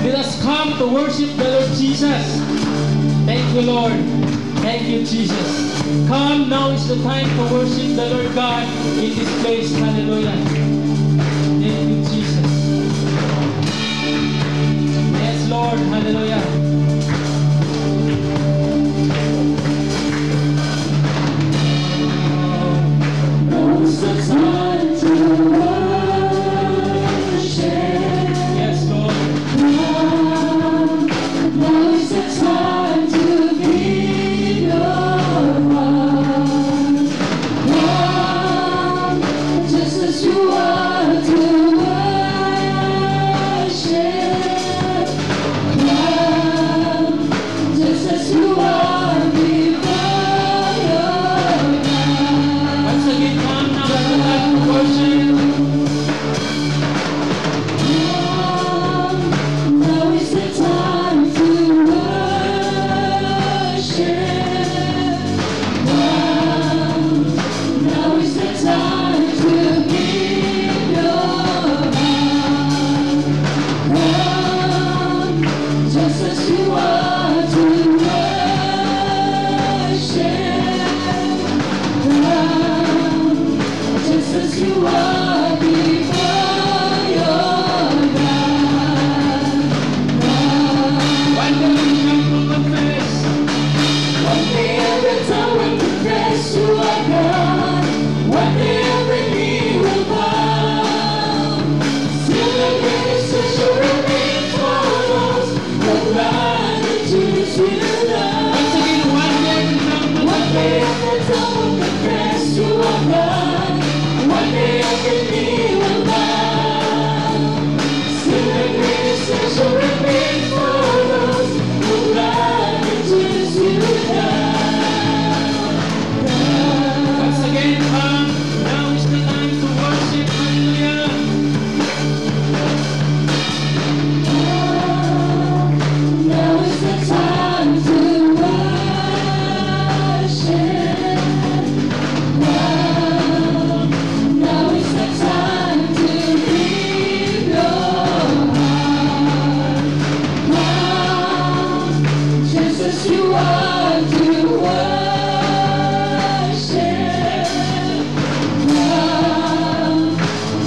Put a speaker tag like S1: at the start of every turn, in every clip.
S1: Let us come to worship the Lord Jesus. Thank you, Lord. Thank you, Jesus. Come, now is the time to worship the Lord God in this place. Hallelujah. Thank you, Jesus. Yes, Lord. Hallelujah. Now is the time to worship. Yes, Lord. Now is the time to be your heart. Come, just as you are to worship. Come, just as you are before your God. Once again, come now, let's start to worship. Now is the time to worship. Now is the time to give your heart. Come, just as you are to worship. Come, just as you are before your God. One day every tongue will confess. One day every tongue will confess you are God. One day every knee will bow. Still the greatest treasure remains for those who run into sweet love. Once again, one day every tongue will confess you are God. One day every knee will bow. Still the greatest treasure remains for those who run into sweet love. Once again, come. Now is the time to worship. Hallelujah. Now is the time to worship. Now is the time to give your heart. Come, just as you are to worship. Come,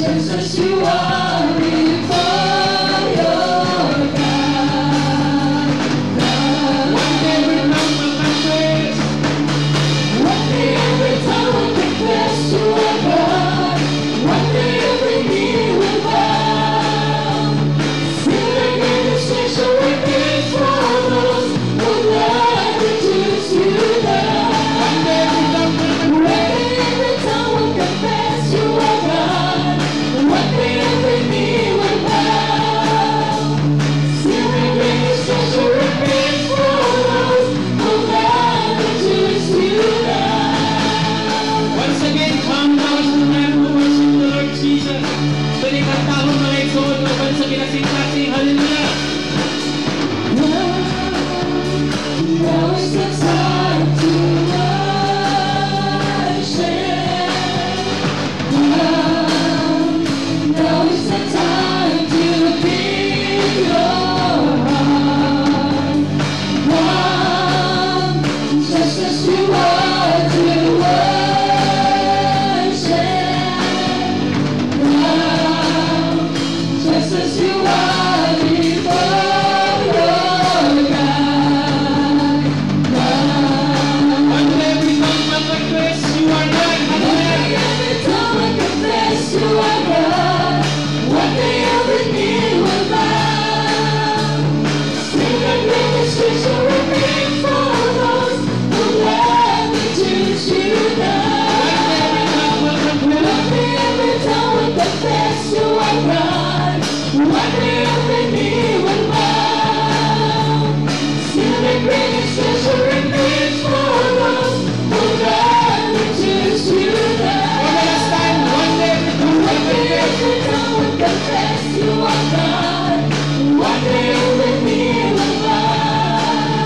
S1: just as you are before your God. One day every tongue will confess. One day every tongue will confess you are God. One day every knee will bow. Still the greatest treasure remains for those who love and choose you love. One day every tongue will confess you are God. One day every knee will bow. Still the greatest treasure remains for those who love and choose you love. Once again, come now is the time to worship the Lord Jesus. Pwede kang tahong mga isuot na sa kinasing-kasing. Hallelujah. Now is the time to worship. Now is the time to give your heart. Come, just as you are to worship. Come, just as you are before your God. One day every tongue will confess you are God. One day every tongue will confess you are God. One day every knee will bow. Still the greatest treasure remains for those who love and choose you love. One day every tongue will confess you are God. One day every knee will bow. Still the greatest treasure remains for those who love and choose you love. One day every tongue will confess you are God. One day every knee will bow.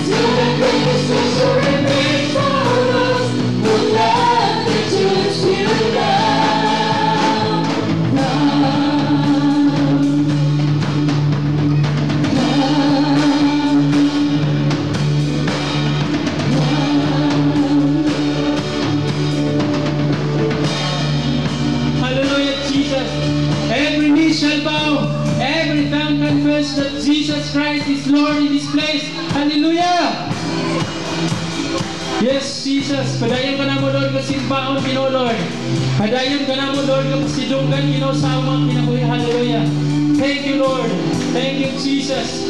S1: Still the greatest treasure remains for those who love and choose you love. confess that Jesus Christ is Lord in this place. Hallelujah! Yes, Jesus. Padayon ka na mo, Lord, kasimbaon, Ginoo, Lord. Padayon ka na mo, Lord, kapasidunggan, Ginoo, sa amang kinabuhi. Hallelujah. Thank you, Lord. Thank you, Jesus.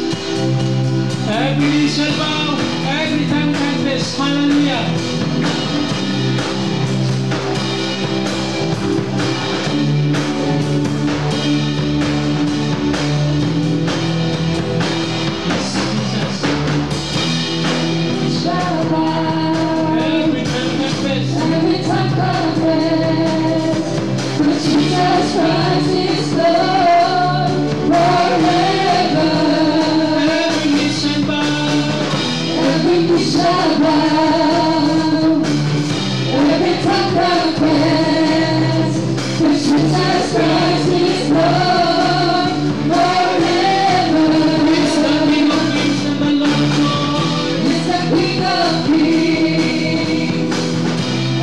S1: Every knee shall bow, every tongue confess. Hallelujah. Yes, Jesus.
S2: Shall bow,
S1: Every tongue confess.
S2: every tongue confess that Jesus Christ is Lord forever.
S1: Every knee shall bow.
S2: Every knee shall bow, every tongue confess that Jesus Christ is Lord forever.
S1: He's the King of Kings and the Lord of Lords.
S2: He's the King of Kings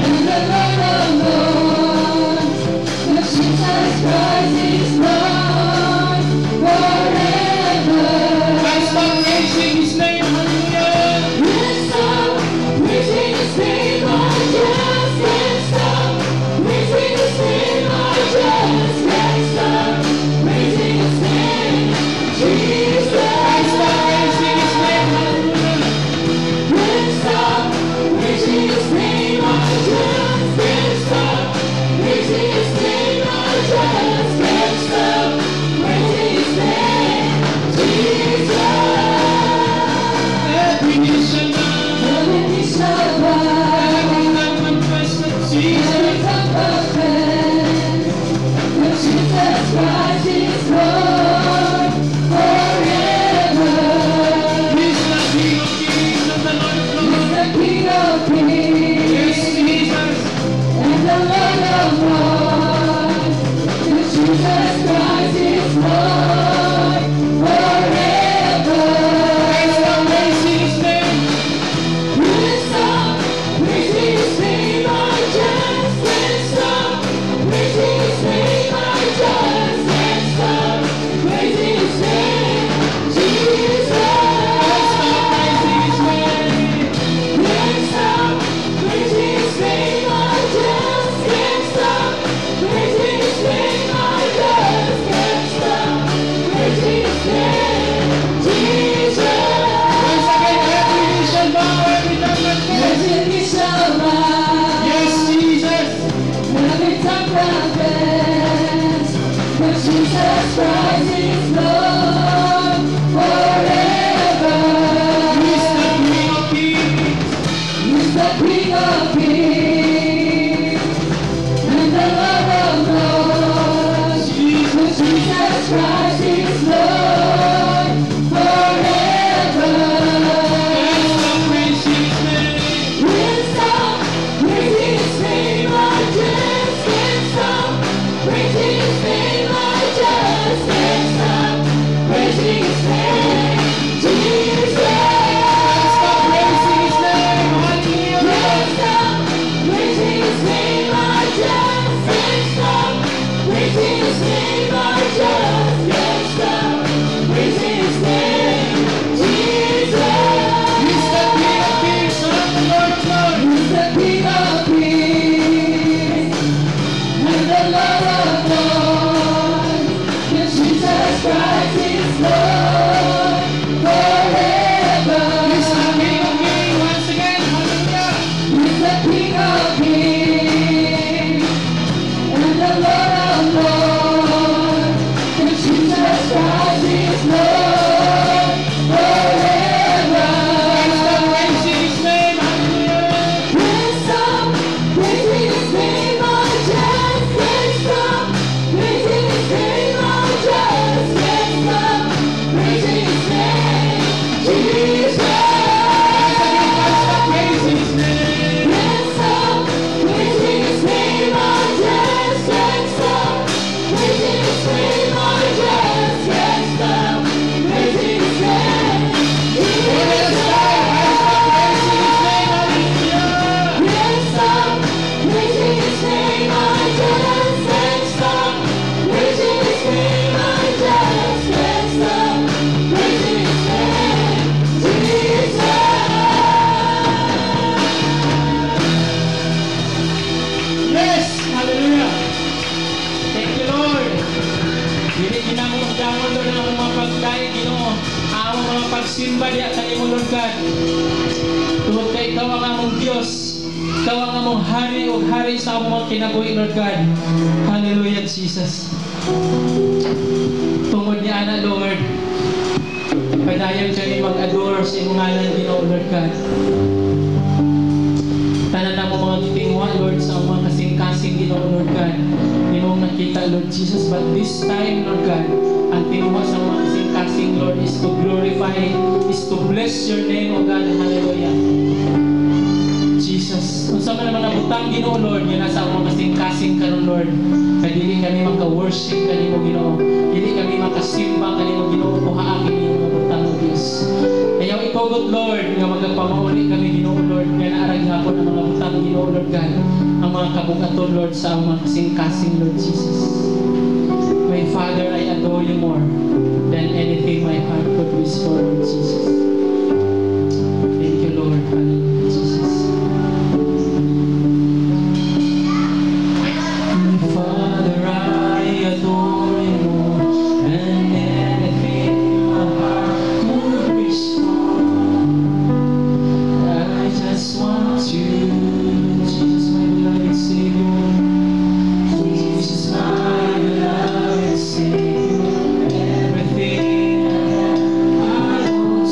S2: and the Lord of Lords. That Jesus Christ is Lord forever.
S1: I stop praising His name. Hallelujah.
S2: Yes, stop praising His name. I just can't stop praising His name. I just can't stop praising His name. Jesus.
S1: I stop praising His name. Hallelujah.
S2: Can't stop praising His name. I just can't stop praising His name. I just can't stop praising His name. Jesus.
S1: Every knee shall bow.
S2: Every knee shall bow.
S1: Every tongue confess that Jesus.
S2: Every tongue confess that Jesus Christ is Lord forever.
S1: He's the King of Kings and the Lord of
S2: He's
S1: Lords.
S2: the King of Kings
S1: Yes, Jesus.
S2: and the Lord of Lords. That Jesus Christ is Lord forever.
S1: I stop praising His name.
S2: Can't stop praising His name. I just can't stop praising His name. I just can't stop praising His name. Jesus.
S1: I stop praising His name.
S2: Can't stop praising His name. I just can't stop praising His name. I just can't stop praising His name. Jesus.
S1: Once again, every knee shall bow, every tongue confess.
S2: Every knee shall bow.
S1: Yes, Jesus.
S2: Every tongue confess that Jesus Christ is Lord forever.
S1: He's the King of Kings.
S2: He's the King of Kings and the Lord of Lords.
S1: Jesus.
S2: Jesus Christ is Lord forever.
S1: I stop praising His name.
S2: Can't stop praising His name. I just can't stop praising His name. I just can't stop praising His name. Jesus.
S1: I stop praising His name. Hallelujah.
S2: Can't stop praising His name. I just can't stop praising His name. I just can't stop praising His name. Jesus.
S1: He's the King of Kings and the Lord of Lords.
S2: He's the King of Kings and the Lord of Lords. Yes, Jesus Christ is Lord forever.
S1: He's the King of Kings. Once again, hallelujah.
S2: He's the King of Kings and the Lord of Lords. Yes, Jesus Christ is Lord forever.
S1: I stop praising His name. Hallelujah.
S2: Can't stop praising His name. I just can't stop praising His name. I just can't stop praising His name. Jesus.
S1: I stop praising His name.
S2: Can't stop praising His name. I just can't stop praising His name. I just can't stop
S1: magsimba diya kanimo Lord God. Tungod kay ikaw ang among Diyos. Ikaw ang among hari o hari sa among kinabuhi Lord God. Hallelujah Jesus. Tungod niya na Lord. Padayon kami mag-adore sa imong ngalan Ginoo Lord God. Tanan na mo mga gitingwa Lord sa mga kasing-kasing Ginoo Lord God. Imong nakita Lord Jesus, but this time Lord God, ang tinuwa sa mga kasing-kasing Lord is to glorify, is to bless your name O God. Hallelujah. Jesus, unsa man naman nabutang Ginoo Lord, nga nasa mga kasing-kasing karon Lord. Kaya dili kami maka-worship kanimo Ginoo. Dili kami makasimba kanimo Ginoo buhaan kami mga butang o Dios. Ayaw ikaw God Lord nga magpamauli kami Ginoo Lord nga naarag hapon ang mga butang Ginoo Lord God. Ang mga kabugaton Lord sa mga kasing-kasing Lord Jesus. My Father, I adore you more than anything my heart could wish for Lord Jesus. Thank you Lord. Hallelujah Jesus. Father, I adore you more than anything my heart could wish for. I just want you, Jesus, my beloved Savior. Jesus, my beloved Savior. Everything I want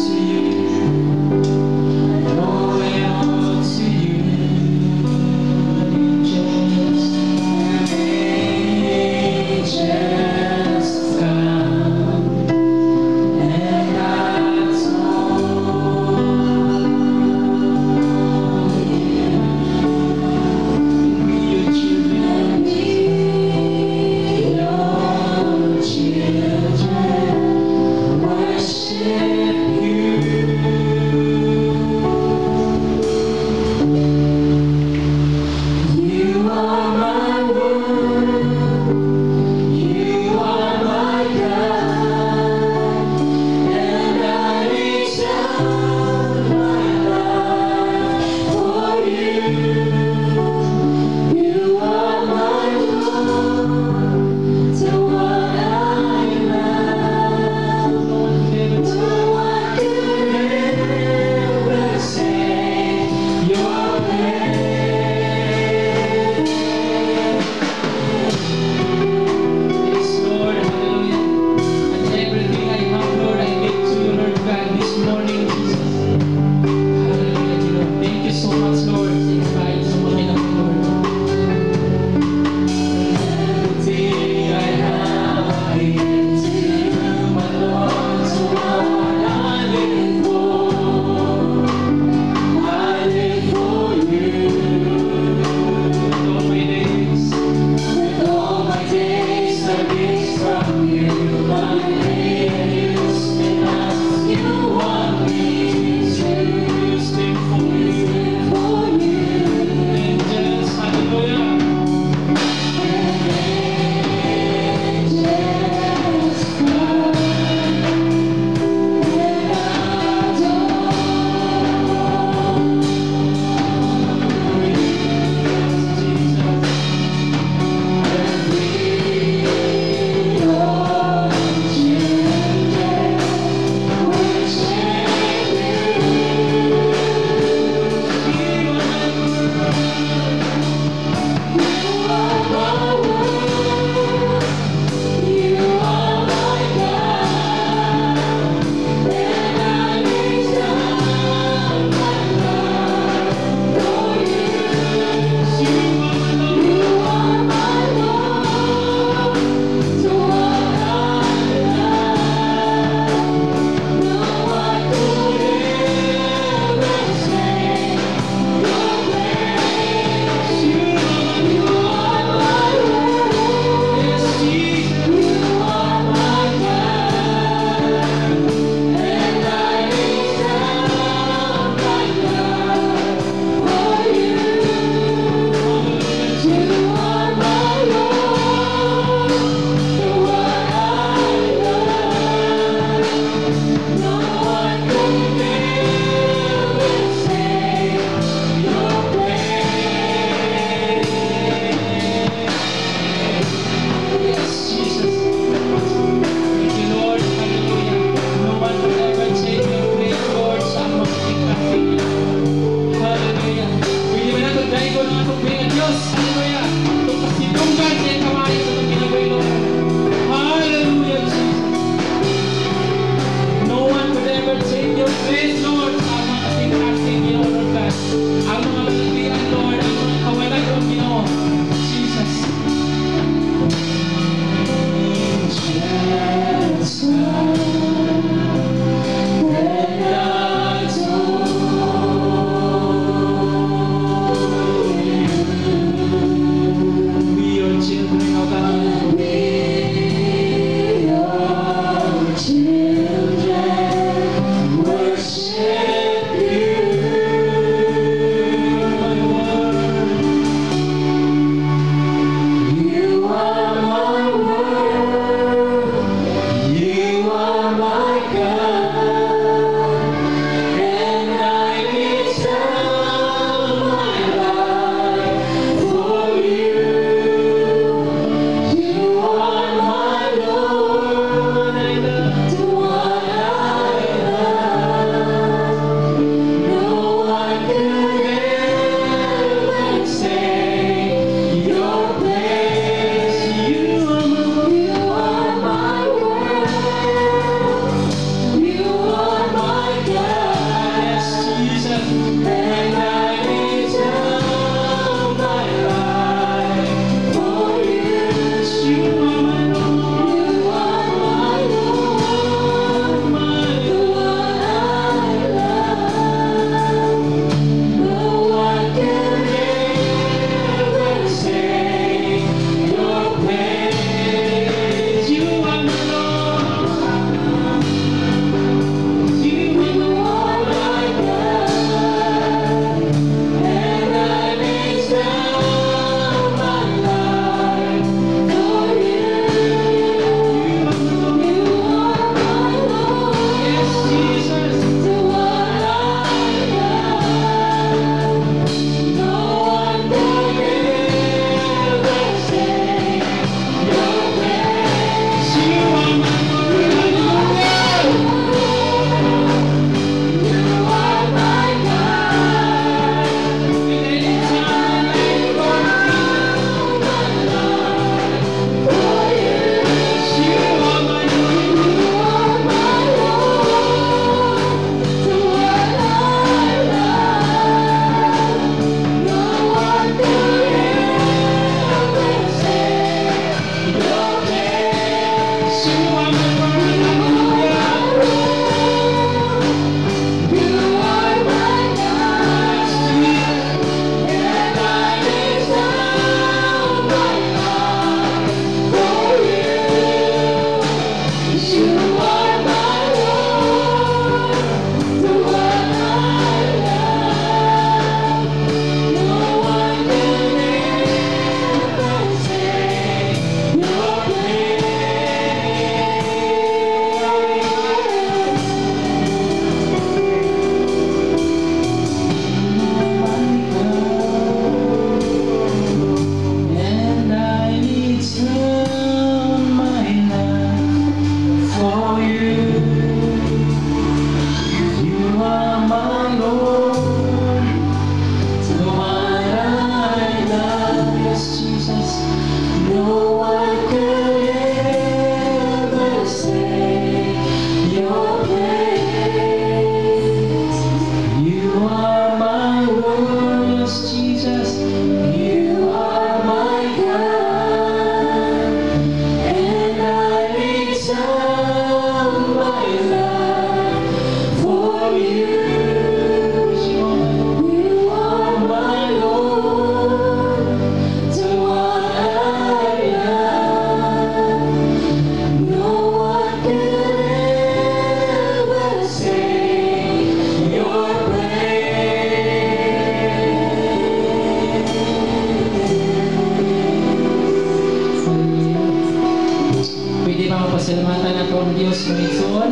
S1: Diyos ng Igsoon.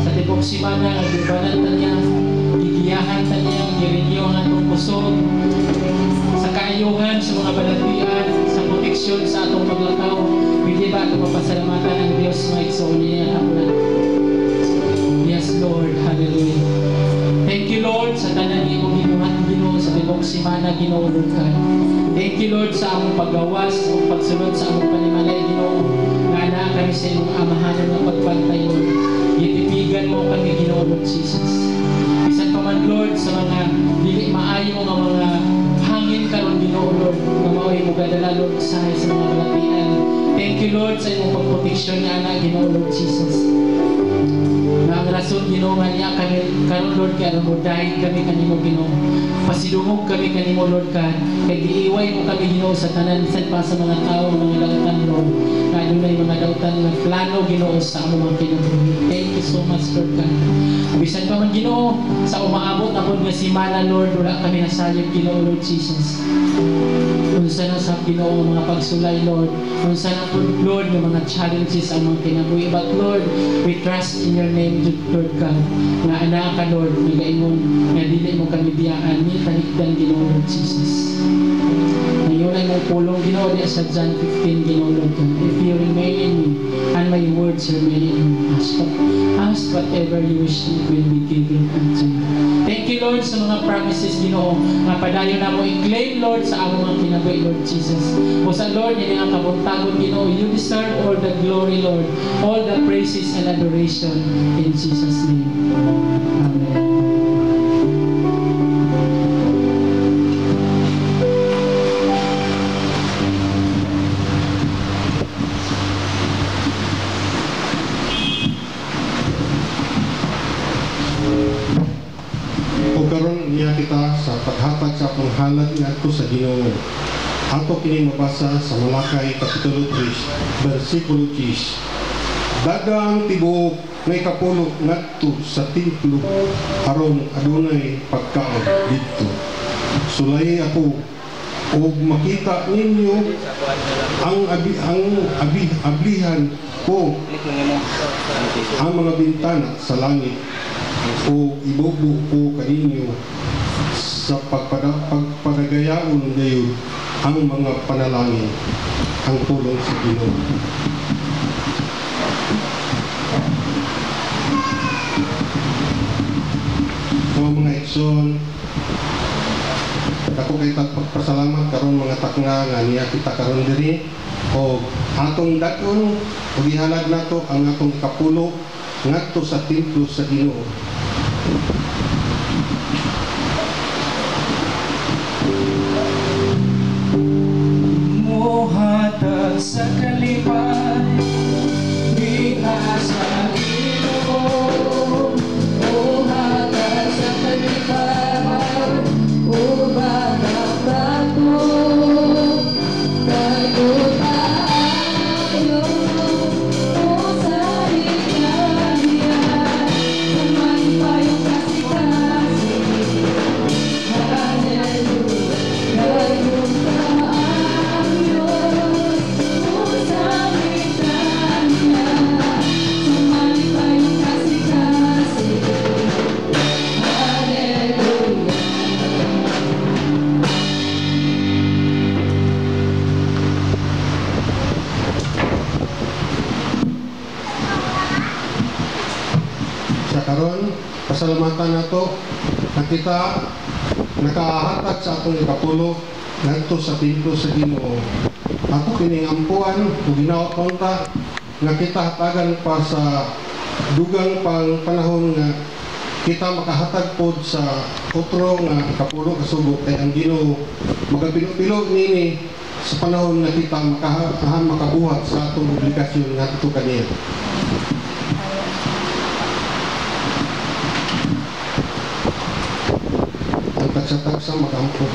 S1: Sa tibok simana, nagbibanan ta niya, gigiyahan ta niya, girinyohan atong kusog, sa kaayuhan, sa mga balatian, sa proteksyon sa atong paglakaw. Pwede ba ito mapasalamatan ng Diyos ng Igsoon niya? Yes, Lord. Hallelujah. Thank you, Lord, sa tanan imong ginuhat Ginoo sa tibok simana, Ginoo Lord God. Thank you, Lord, sa among paggawas, sa among pagsunod, sa among panimalay, Ginoo. Nga na kami sa imong amahanan ng pagpantay, Lord. Gitipigan mo kami, Ginoo Lord Jesus. Bisan pa man, Lord, sa mga dili maayo nga mga hangin karon, Ginoo Lord, nga mao'y mo gadala, Lord, sa mga balatian. Thank you, Lord, sa imong pagproteksyon nga na, Ginoo Lord Jesus. Na ang rason, Ginoo, nga niya kami karon, Lord, kaya mo dahil kami kanimo, Ginoo. Pasidungog kami kanimo, Lord God. Kaya giiway mo kami, Ginoo, sa tanan bisan pa sa mga tao, mga dautan, Lord. Na adunay mga dautan nga plano, Ginoo, sa among mga kinabuhi. Thank you so much, Lord God. Bisan pa man, Ginoo, sa umaabot na po nga simana, Lord, wala kami nasayag, Ginoo, Lord Jesus. Unsa na sa Ginoo mga pagsulay, Lord. Unsa na po, Lord, ng mga challenges ang mga kinabuhi. But Lord, we trust in your name, Lord God. Nga anak ka, Lord, nagaingon, nga dili mo kami biyaan, ni tanikdan, Ginoo, Lord Jesus. Ngayon ay mong pulong, Ginoo, diya sa John 15, Ginoo, Lord God. If you remain in me, and my words remain in me, ask whatever you wish, it will be given unto you. Thank you, Lord, sa mga promises, Ginoo, nga padayon na mo i-claim, Lord, sa among mga kinabuhi, Lord Jesus. O sa Lord, yun ang kabuntagon, Ginoo. You deserve all the glory, Lord, all the praises and adoration in Jesus' name. Amen.
S3: Kita sa paghatag sa panghalad ngadto sa Ginoo. Ato kini mabasa sa Malakay kapitulo 3 bersikulo 10. Dagang tibuok may kapulo ngadto sa templo aron adunay pagkaon didto. Sulay ako ug makita ninyo ang ablihan ko ang mga bintana sa langit o ibubo ko kaninyo sa pagpadagayaon ngayon ang mga panalangin, ang tulong sa Ginoo. Mga igsoon, ako kay pagpasalamat karon mga takna nga niya kita karon diri o atong dakon ug ihalad nato ang atong kapulo ngadto sa templo sa Ginoo.
S1: Hatag sa kalipay, diha sa Ginoo. O hatag sa kalipay, o batang bago, tayo tayo, o salita niya, naman pa yung kasi-kasi. Hallelujah, gayong
S3: karon pasalamatan nato na kita nakahatag sa atong ikapulo ngadto sa templo sa Ginoo. Ato kining ampuan ug ginaot ta nga kita hatagan pa sa dugang pang panahon nga kita makahatag pod sa otro nga kapulo kasubok kay ang Ginoo magapilo-pilo nini sa panahon nga kita makabuhat sa atong obligasyon ngadto kaniya. Tagsa-tagsa makampo.